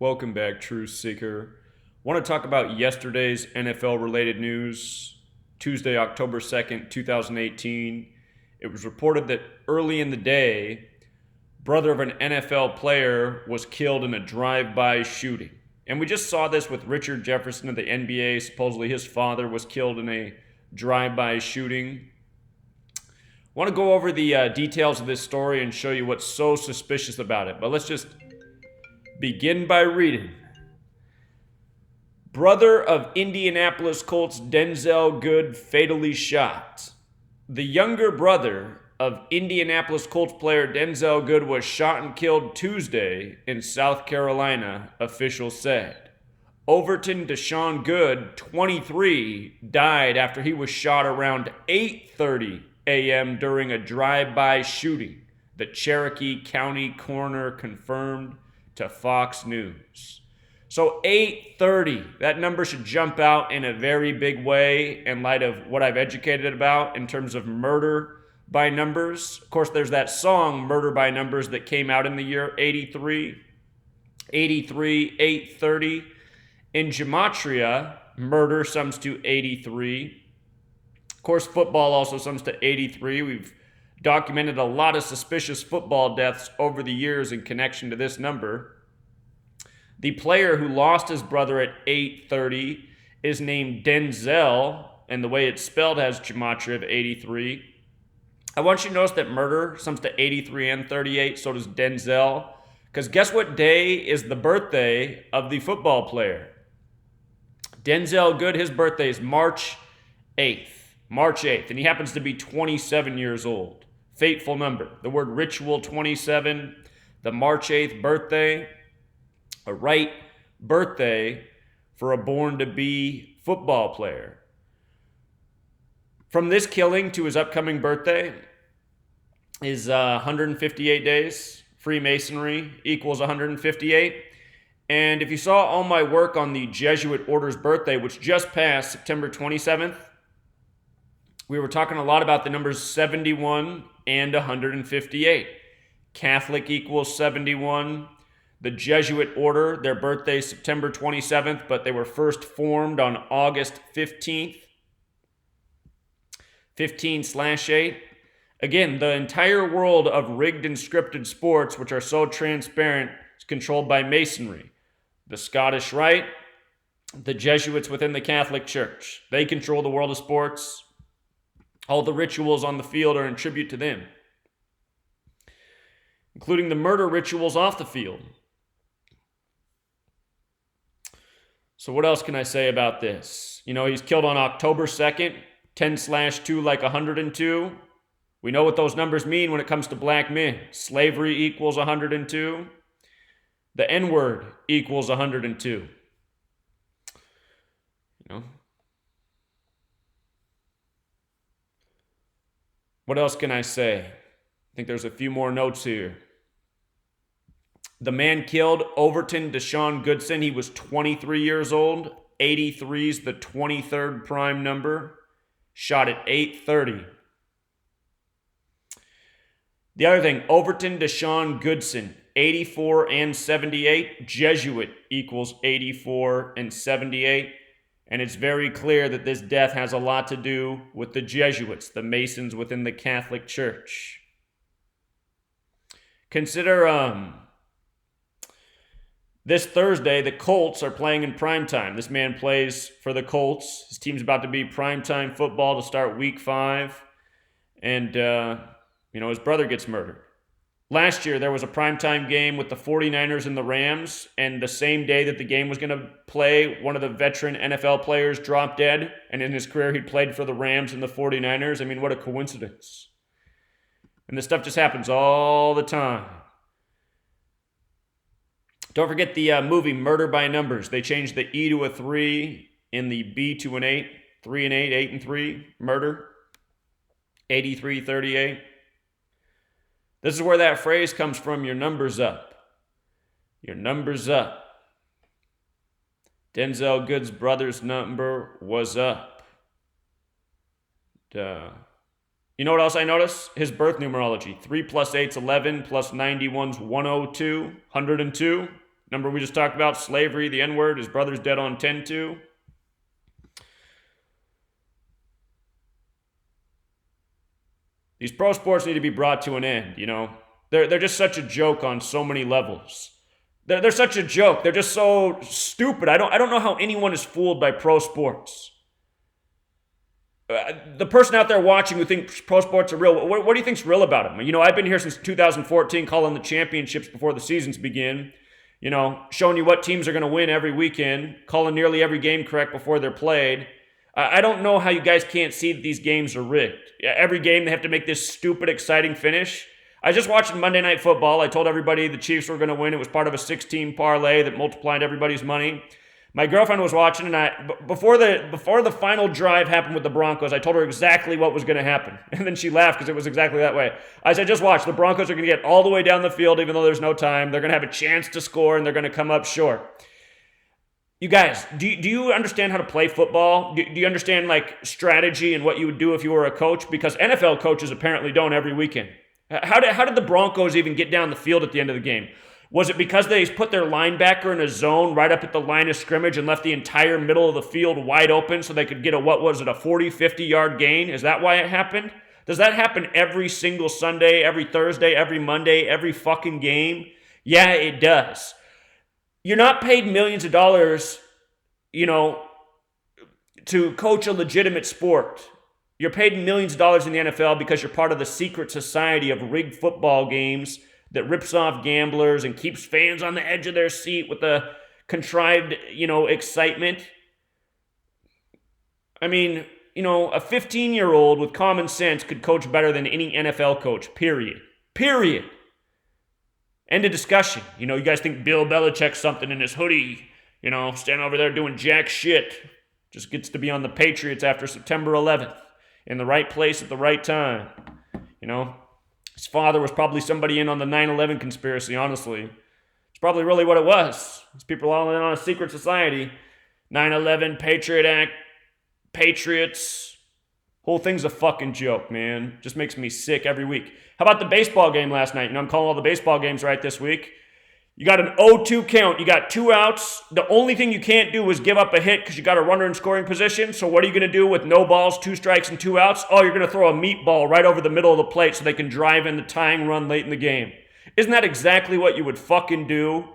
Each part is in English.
Welcome back, Truth Seeker. Want to talk about yesterday's NFL-related news. Tuesday, October 2nd, 2018. It was reported that early in the day, brother of an NFL player was killed in a drive-by shooting. And we just saw this with Richard Jefferson of the NBA. Supposedly his father was killed in a drive-by shooting. Want to go over the details of this story and show you what's so suspicious about it. But let's just begin by reading. Brother of Indianapolis Colts Denzelle Good fatally shot. The younger brother of Indianapolis Colts player Denzelle Good was shot and killed Tuesday in South Carolina, officials said. Overton Deshaun Good, 23, died after he was shot around 8:30 a.m. during a drive-by shooting, the Cherokee County coroner confirmed to Fox News. So 8:30, that number should jump out in a very big way in light of what I've educated about in terms of murder by numbers. Of course, there's that song, Murder by Numbers, that came out in the year 83. 83, 8:30. In GEmatria, murder sums to 83. Of course, football also sums to 83. We've documented a lot of suspicious football deaths over the years in connection to this number. The player who lost his brother at 8:30 is named Denzelle, and the way it's spelled has GEmatria of 83. I want you to notice that murder sums to 83 and 38, so does Denzelle. Because guess what day is the birthday of the football player? Denzelle Good, his birthday is March 8th. March 8th, and he happens to be 27 years old. Fateful number. The word ritual, 27. The March 8th birthday. A right birthday for a born-to-be football player. From this killing to his upcoming birthday is 158 days. Freemasonry equals 158. And if you saw all my work on the Jesuit order's birthday, which just passed September 27th, we were talking a lot about the numbers 71 and 158. Catholic equals 71. The Jesuit order, their birthday is September 27th, but they were first formed on August 15th. 15/8. Again, the entire world of rigged and scripted sports, which are so transparent, is controlled by Masonry. The Scottish Rite, the Jesuits within the Catholic Church. They control the world of sports. All the rituals on the field are in tribute to them, including the murder rituals off the field. So what else can I say about this? You know, he's killed on October 2nd, 10/2 like 102. We know what those numbers mean when it comes to black men. Slavery equals 102. The N-word equals 102. You know? What else can I say? I think there's a few more notes here. The man killed, Overton Deshaun Goodson, he was 23 years old. 83 is the 23rd prime number. Shot at 8:30. The other thing, Overton Deshaun Goodson, 84 and 78. Jesuit equals 84 and 78. And it's very clear that this death has a lot to do with the Jesuits, the Masons within the Catholic Church. Consider this Thursday, the Colts are playing in primetime. This man plays for the Colts. His team's about to be primetime football to start week 5. And, his brother gets murdered. Last year, there was a primetime game with the 49ers and the Rams, and the same day that the game was going to play, one of the veteran NFL players dropped dead, and in his career, he'd played for the Rams and the 49ers. I mean, what a coincidence. And this stuff just happens all the time. Don't forget the movie Murder by Numbers. They changed the E to a 3 and the B to an 8. 3 and 8, 8 and 3. Murder. 83-38. This is where that phrase comes from, your number's up. Your number's up. Denzelle Good's brother's number was up. You know what else I noticed? His birth numerology. 3 plus 8's 11, plus 91's 102, 102. Number we just talked about, slavery, the N-word, his brother's dead on 10-2. These pro sports need to be brought to an end, you know? They're just such a joke on so many levels. They're such a joke. They're just so stupid. I don't know how anyone is fooled by pro sports. The person out there watching who thinks pro sports are real, what do you think's real about them? You know, I've been here since 2014 calling the championships before the seasons begin. You know, showing you what teams are going to win every weekend, calling nearly every game correct before they're played. I don't know how you guys can't see that these games are rigged. Every game they have to make this stupid, exciting finish. I just watched Monday Night Football. I told everybody the Chiefs were going to win. It was part of a 6-team parlay that multiplied everybody's money. My girlfriend was watching, and before the final drive happened with the Broncos, I told her exactly what was going to happen. And then she laughed because it was exactly that way. I said, just watch. The Broncos are going to get all the way down the field even though there's no time. They're going to have a chance to score, and they're going to come up short. You guys, do you understand how to play football? Do you understand, like, strategy and what you would do if you were a coach? Because NFL coaches apparently don't every weekend. How did the Broncos even get down the field at the end of the game? Was it because they put their linebacker in a zone right up at the line of scrimmage and left the entire middle of the field wide open so they could get a 40, 50-yard gain? Is that why it happened? Does that happen every single Sunday, every Thursday, every Monday, every fucking game? Yeah, it does. You're not paid millions of dollars, you know, to coach a legitimate sport. You're paid millions of dollars in the NFL because you're part of the secret society of rigged football games that rips off gamblers and keeps fans on the edge of their seat with the contrived, you know, excitement. I mean, you know, a 15-year-old with common sense could coach better than any NFL coach, period. Period. End of discussion. You know, you guys think Bill Belichick's something in his hoodie, you know, standing over there doing jack shit. Just gets to be on the Patriots after September 11th. In the right place at the right time. You know? His father was probably somebody in on the 9/11 conspiracy, honestly. It's probably really what it was. These people all in on a secret society. 9/11, Patriot Act, Patriots. Whole thing's a fucking joke, man. Just makes me sick every week. How about the baseball game last night? You know, I'm calling all the baseball games right this week. You got an 0-2 count. You got 2 outs. The only thing you can't do is give up a hit because you got a runner in scoring position. So what are you going to do with no balls, 2 strikes, and 2 outs? Oh, you're going to throw a meatball right over the middle of the plate so they can drive in the tying run late in the game. Isn't that exactly what you would fucking do?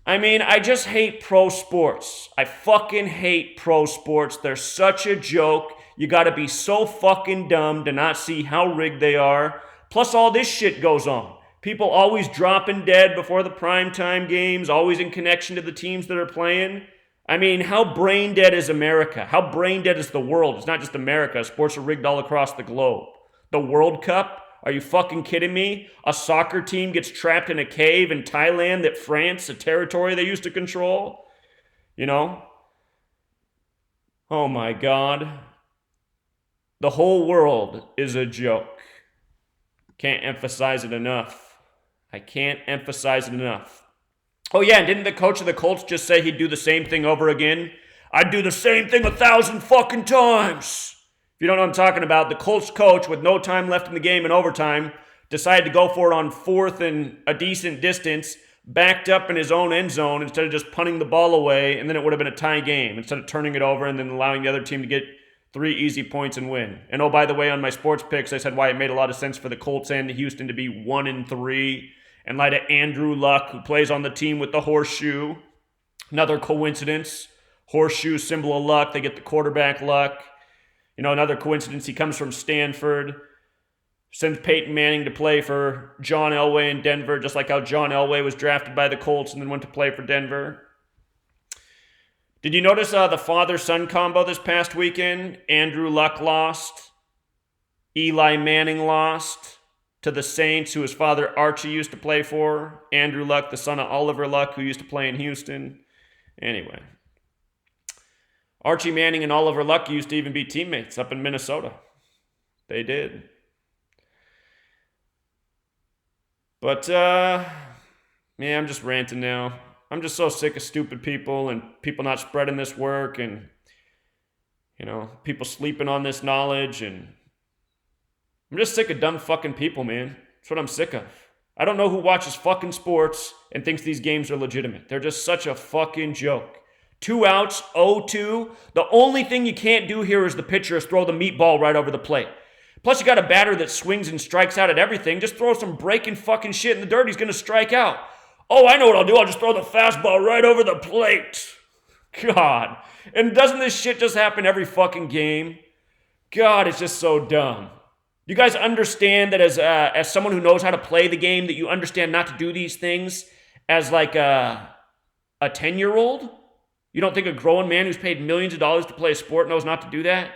I mean, I just hate pro sports. I fucking hate pro sports. They're such a joke. You got to be so fucking dumb to not see how rigged they are. Plus all this shit goes on. People always dropping dead before the primetime games, always in connection to the teams that are playing. I mean, how brain dead is America? How brain dead is the world? It's not just America. Sports are rigged all across the globe. The World Cup? Are you fucking kidding me? A soccer team gets trapped in a cave in Thailand that France, a territory they used to control? You know? Oh my God. The whole world is a joke. Can't emphasize it enough. I can't emphasize it enough. Oh yeah, and didn't the coach of the Colts just say he'd do the same thing over again? I'd do the same thing 1,000 fucking times. If you don't know what I'm talking about, the Colts coach, with no time left in the game in overtime, decided to go for it on 4th and a decent distance, backed up in his own end zone instead of just punting the ball away, and then it would have been a tie game instead of turning it over and then allowing the other team to get 3 easy points and win. And oh, by the way, on my sports picks, I said why it made a lot of sense for the Colts and Houston to be 1-3. And lie to Andrew Luck, who plays on the team with the horseshoe. Another coincidence. Horseshoe, symbol of luck. They get the quarterback luck. You know, another coincidence. He comes from Stanford. Sends Peyton Manning to play for John Elway in Denver, just like how John Elway was drafted by the Colts and then went to play for Denver. Did you notice the father-son combo this past weekend? Andrew Luck lost. Eli Manning lost to the Saints, who his father Archie used to play for. Andrew Luck, the son of Oliver Luck, who used to play in Houston. Anyway. Archie Manning and Oliver Luck used to even be teammates up in Minnesota. They did. But, man, I'm just ranting now. I'm just so sick of stupid people and people not spreading this work and, you know, people sleeping on this knowledge, and I'm just sick of dumb fucking people, man. That's what I'm sick of. I don't know who watches fucking sports and thinks these games are legitimate. They're just such a fucking joke. 2 outs, 0-2. The only thing you can't do here as the pitcher is throw the meatball right over the plate. Plus, you got a batter that swings and strikes out at everything. Just throw some breaking fucking shit in the dirt. He's going to strike out. Oh, I know what I'll do. I'll just throw the fastball right over the plate. God. And doesn't this shit just happen every fucking game? God, it's just so dumb. You guys understand that as someone who knows how to play the game, that you understand not to do these things as like a 10-year-old? You don't think a grown man who's paid millions of dollars to play a sport knows not to do that?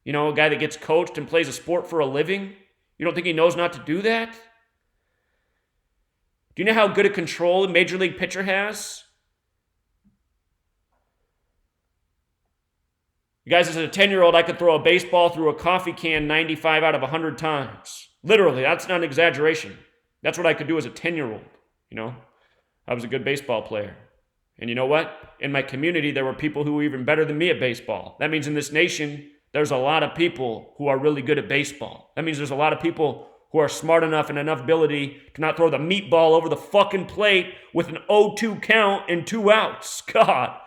You know, a guy that gets coached and plays a sport for a living? You don't think he knows not to do that? Do you know how good a control a major league pitcher has? You guys, as a 10-year-old, I could throw a baseball through a coffee can 95 out of 100 times. Literally, that's not an exaggeration. That's what I could do as a 10-year-old, you know? I was a good baseball player. And you know what? In my community, there were people who were even better than me at baseball. That means in this nation, there's a lot of people who are really good at baseball. That means there's a lot of people who are smart enough and enough ability to not throw the meatball over the fucking plate with an 0-2 count and 2 outs. God.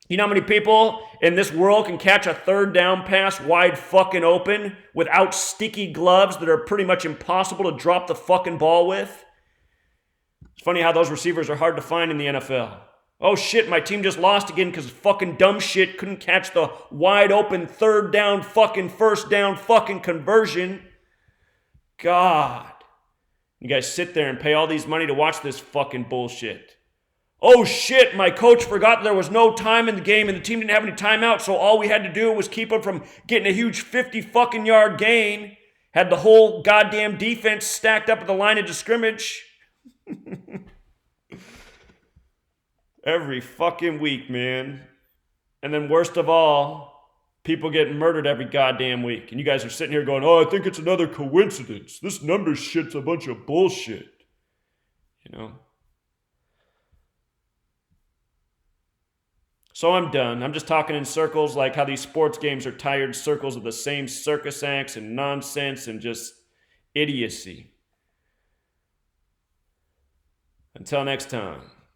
You know how many people in this world can catch a third down pass wide fucking open without sticky gloves that are pretty much impossible to drop the fucking ball with? It's funny how those receivers are hard to find in the NFL. Oh shit, my team just lost again because fucking dumb shit couldn't catch the wide open third down fucking first down fucking conversion. God. You guys sit there and pay all these money to watch this fucking bullshit. Oh shit, my coach forgot there was no time in the game and the team didn't have any timeouts, so all we had to do was keep them from getting a huge 50 fucking yard gain. Had the whole goddamn defense stacked up at the line of scrimmage. Every fucking week, man. And then worst of all, people get murdered every goddamn week. And you guys are sitting here going, oh, I think it's another coincidence. This numbers shit's a bunch of bullshit. You know? So I'm done. I'm just talking in circles like how these sports games are tired circles of the same circus acts and nonsense and just idiocy. Until next time.